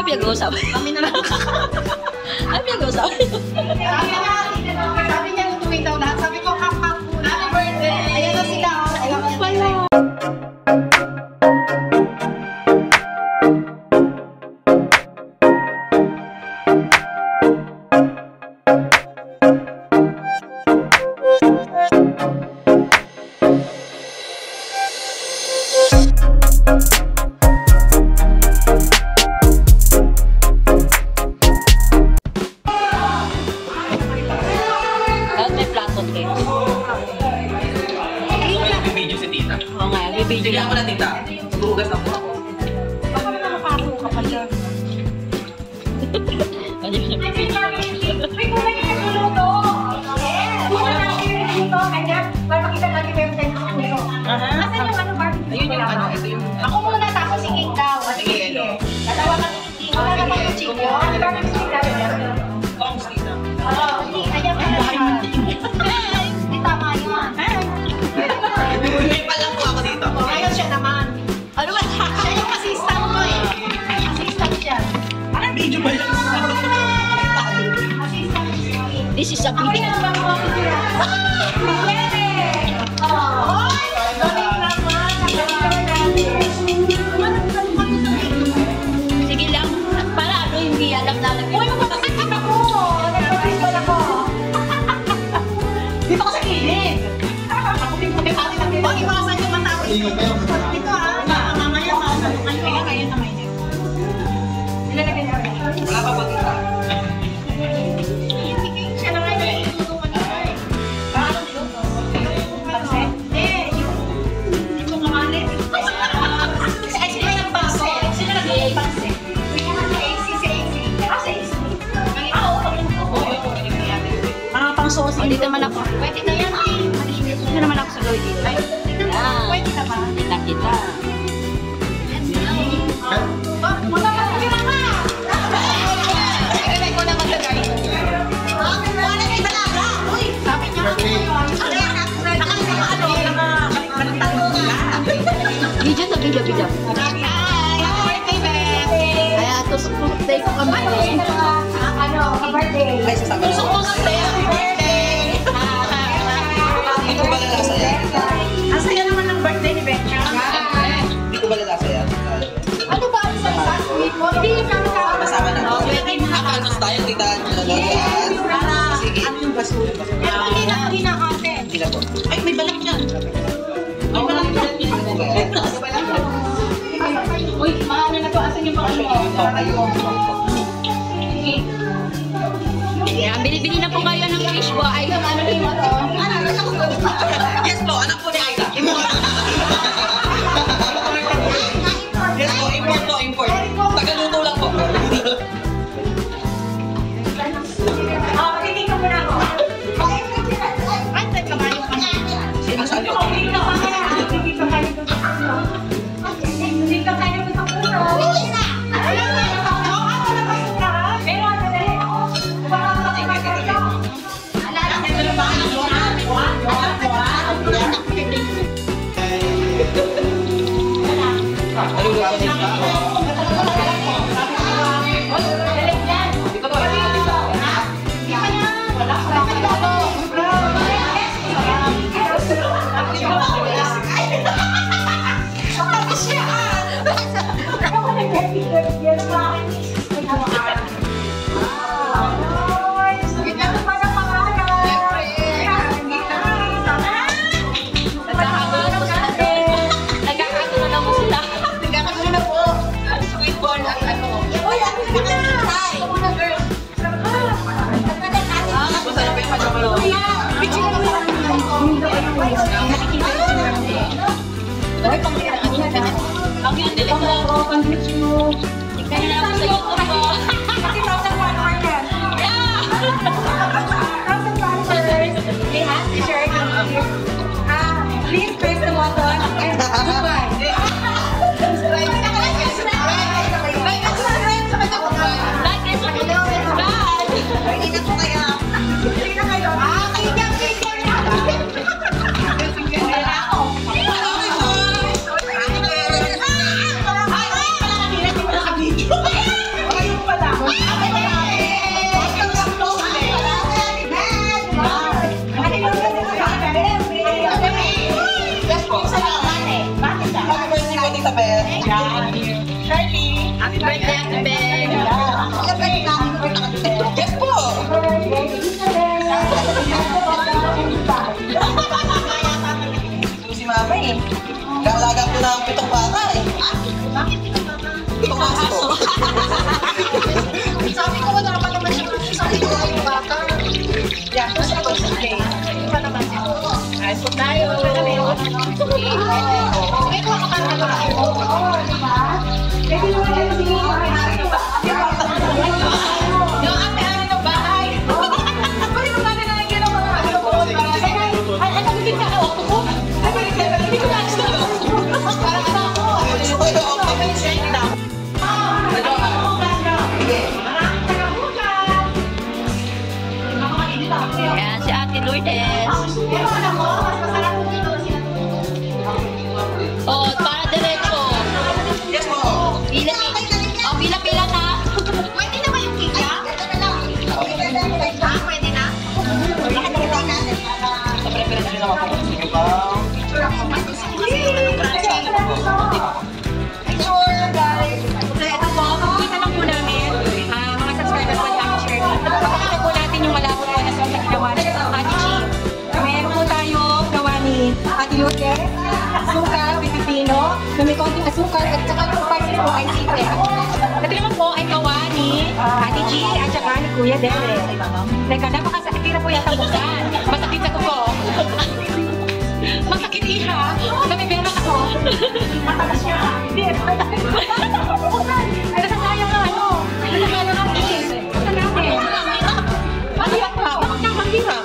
pinag-uusap? Kami na lang. Ano pinag-uusap? Sabi niya nung tuwing daw lahat. Sabi ko, hap-hap po. Happy birthday! Ayan na sila. Wala. Sige ako na, tita. Bugas na po ako. Baka na nakapasok ka pa dyan. May kulay na naguluto. Yes! Kulay na naguluto. Kanya, para makita natin yung website ko nito. Asan yung ano, barbecue? Ayun yung ano, ito yung... Ako muna, tapos si King daw. Sige, hello. Dalawa kami si King. Wala naman yung chicken. Ano ba yung chicken natin? Kongs, tita. Oo, kanya pala siya. Hindi tama yun. May palang po ako dito. Ngayon siya naman. Ano ba? Siya yung assistant ko eh. Assistant siya. Medyo ba lang? Assistant siya. This is a video. Sige lang. Para ano hindi alam na lang. Uy, magpapasitin ako! Nagpapasitin ako! Dito ko sa gilid! Ako pinipati ng gilid. Huwag iwasan yung mata ko. Dito ah, mamaya makasalukan ko. Kaya kamay niya. Nilalagay niya. Wala pa po, tita. Siya na nga yung itulong kanina eh. Paano niluto? Panse? Hindi, yung kamali. Ay, sila yung panse. Sila yung panse. Mga pang sauce. Dito naman ako. Pwede na yan. Dito naman ako sa Lloyd dito. Pwede na ba? Kita-kita. Wala ka sa pinaka! Ilagay ko na maglagay. Wala na yung talaga. Uy, sabi niya. Video to video. Ay, atos birthday ko kami. Ano, ka-birthday. Ay, sasabi ko. Happy birthday! Hindi ko ba lalasa yan? Ang saya naman ng birthday ni Becca. Hindi ko ba lalasa yan? Ano ba ang sa sweet mo? Hindi yung kami Kasama na. Nakanos tayo, tita. Sige. Ano yung basura? Hindi na ate. Hindi na po. Ay, may balang yan. May balang yan. Uy, maano na to? Asan yung Yan, bili-bili na po kayo ng fish Ay, ano yung ito? Yes po, anak po ni Aida. Yes po, import. Tagaluto lang po. Hindi ka muna ako. Ay, teka ba yung Saan yun? Hindi ka kayo sa puso. Please press the button and goodbye. Yung ate-ate ng bahay. Pwede mo natin nalagyan ng mga ano ko. Ay, nagiging ka ako ko. Hindi ko nais na ako. Parang sa ako. Ayan, si Ate Lourdes. Oh, para diretso. Pila-pila na. Pwede naman yung kika? Pwede na. Pwede na? Sa preference nyo naman po. Sige ba? Sure, guys. So, ito po, makikita lang po namin, mga subscribers po ni Ate Shirley. Makikita po natin yung malapot po na song na ginawa ni Ate Chi. Meron po tayo gawa ni Ate Lourdes, asukal, pipipino, na may konting asukal, at saka yung spices po ay secret. Ito naman po ay gawa ni Ate Chi at saka ni Kuya Dere. Teka, napakasakit na po yata buksan. Masakit sa kuko. Masakit iha. Namibera ako. Matalas siya. Hindi. Pero sa sayang na ano. Nasasayang ang is. Buksan natin. Mahirap pa. Bakit na mahirap?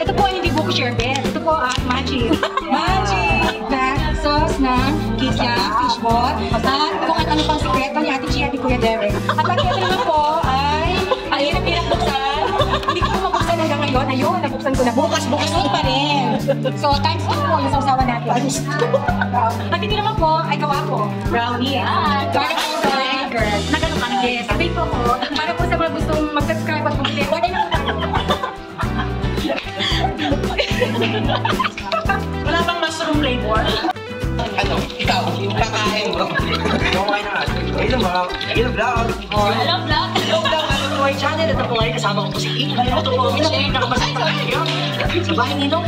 Ito po ay hindi buko sherbet. Ito po ay magic. Magic na sauce ng kikya, fishball, at kung ano pang sikreto ni Ate Chi at ni Kuya Derek. At ang ito naman po ay ang hirap-hirap buksan. Hindi ko mabuksan hanggang ngayon. Ayun, nabuksan ko na. Bukas ko pa rin. So, times 2 po yung sausawan natin. At ito naman po ay gawa ko. Brownie. Para po sa girl. Nagano ka na? Yes. Sabi po ko. Para po sa mga gustong mag-subscribe at bumili. Order na po. Wala bang mushroom flavor? Ano? Ikaw? Yung kakain mo? Okay na. Ayun ba? Ayun vlog. Hello, vlog. Hello vlog, ano po ay channel. Ito po ay kasama ko po si King. Ito po, Michelle, nakapasay sa kayo. Sa bahay nino.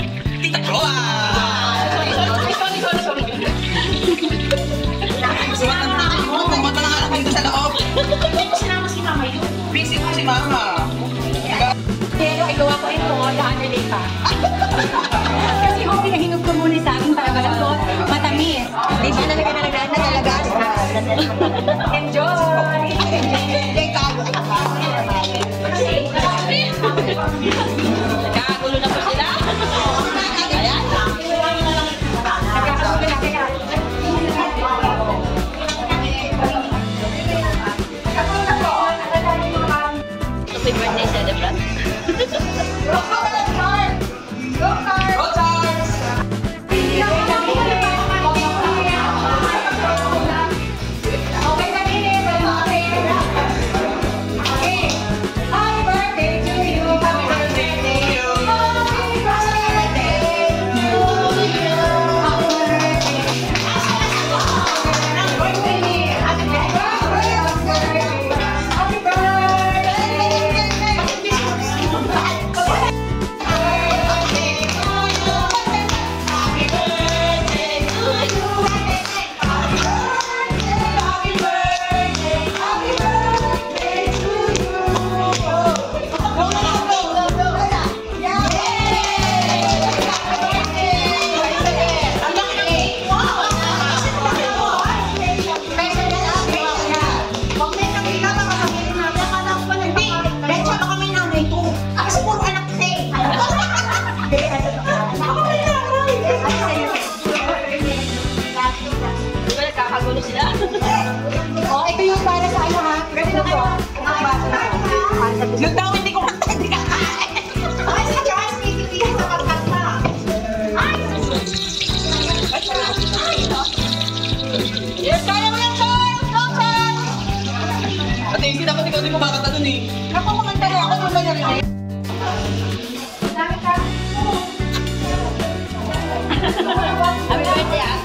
Tita Joa! Sorry. Pumunta na nga lang dito sa loob. Hindi ko sinama si Mama yun. Busy po si Mama. Pero ay gawa ko ito the other day pa. Kasi ho, pinahinog ko muna sa akin para malambot, matamis. Hindi siya talaga nalagaan. Enjoy! Nagkakagulo na po sila. Ayan. Nagkakagulo na kaya. Happy birthday, celebrant. Go Charles! Nagkakagulo sila. Oh, ito yung para sa ano ha? Ready na po. Yung daw hindi ko kanta, hindi ka kain. Ay, si Charles, titigil sa pagkanta. Yes, kaya mo yan, Charles! Go, Charles! Ate, hindi dapat ikaw din mo bakanta dun eh. Ako kumanta na ako nung narinig. Happy birthday, ah.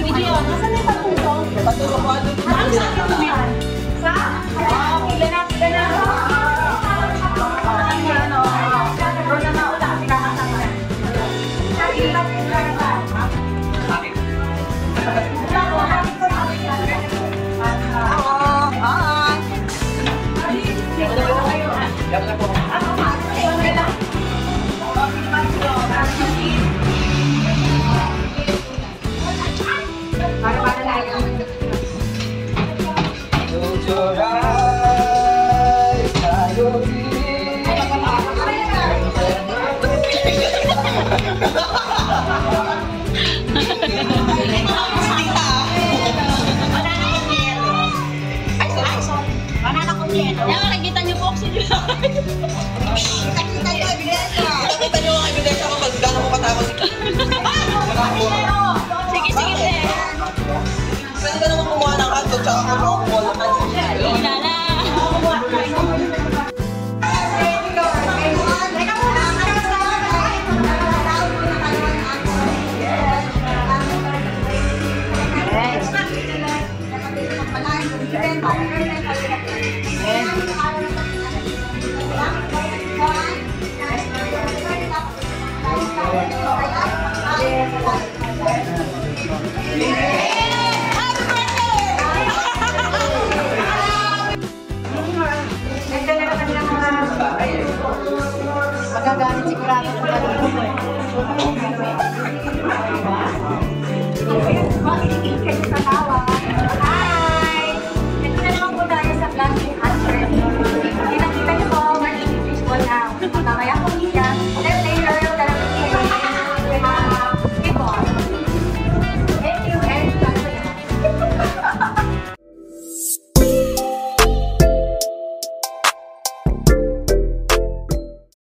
Video, nasaan yung patuto? Patulo ko ano? Sa? Pila na, pila na. Close your eyes, tayo din. Banana ko yan. Yan, nakikita niyo po ako sila. Nakita niyo ang ebidensya ko pag gano'n mo katakot si Sige, sige, te. Pwede ka naman kumuha ng hotdog tsaka kumuha ng wala ka. Ilala. Magagalit sigurado kung gano'n.